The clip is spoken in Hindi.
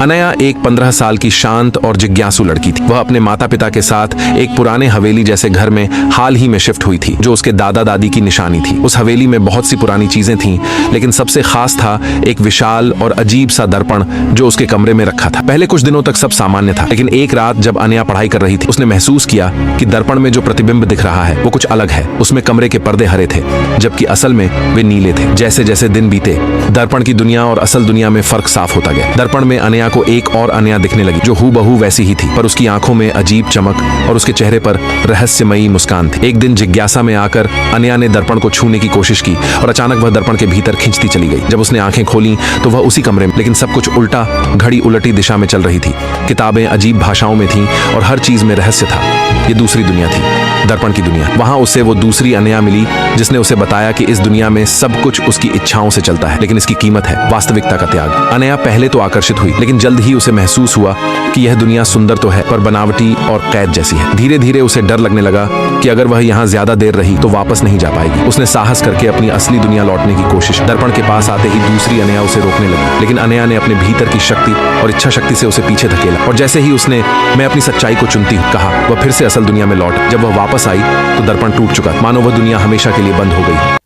अनया एक 15 साल की शांत और जिज्ञासु लड़की थी। वह अपने माता पिता के साथ एक पुराने हवेली जैसे घर में हाल ही में शिफ्ट हुई थी, जो उसके दादा दादी की निशानी थी। उस हवेली में बहुत सी पुरानी चीजें थीं, लेकिन सबसे खास था एक विशाल और अजीब सा दर्पण जो उसके कमरे में रखा था। पहले कुछ दिनों तक सब सामान्य था, लेकिन एक रात जब अनया पढ़ाई कर रही थी, उसने महसूस किया कि दर्पण में जो प्रतिबिंब दिख रहा है वो कुछ अलग है। उसमें कमरे के पर्दे हरे थे, जबकि असल में वे नीले थे। जैसे जैसे दिन बीते, दर्पण की दुनिया और असल दुनिया में फर्क साफ होता गया। दर्पण में अनया को एक और अनया दिखने लगी, जो हूबहू वैसी ही थी, पर उसकी आंखों में अजीब चमक और उसके चेहरे पर रहस्यमयी मुस्कान थी। एक दिन जिज्ञासा में आकर अनया ने दर्पण को छूने की कोशिश की और अचानक वह दर्पण के भीतर खिंचती चली गई। जब उसने आंखें खोली तो वह उसी कमरे में, लेकिन सब कुछ उल्टा, घड़ी उलटी दिशा में चल रही थी। किताबें अजीब भाषाओं में थीं और हर चीज में रहस्य था। ये दूसरी दुनिया थी, दर्पण की दुनिया। वहां उसे वो दूसरी अनया मिली जिसने उसे बताया कि इस दुनिया में सब कुछ उसकी इच्छाओं से चलता है, लेकिन इसकी कीमत है वास्तविकता का त्याग। अनया पहले तो आकर्षित हुई, लेकिन जल्द ही उसे महसूस हुआ कि यह दुनिया सुंदर तो है, पर बनावटी और कैद जैसी है। धीरे धीरे उसे डर लगने लगा कि अगर वह यहाँ ज्यादा देर रही तो वापस नहीं जा पाएगी। उसने साहस करके अपनी असली दुनिया लौटने की कोशिश। दर्पण के पास आते ही दूसरी अनया उसे रोकने लगी, लेकिन अनया ने अपने भीतर की शक्ति और इच्छा शक्ति से उसे पीछे धकेला। और जैसे ही उसने मैं अपनी सच्चाई को चुनती हूँ कहा, वह फिर से असल दुनिया में लौट। जब वह वापस आई तो दर्पण टूट चुका, मानो वह दुनिया हमेशा के लिए बंद हो गई।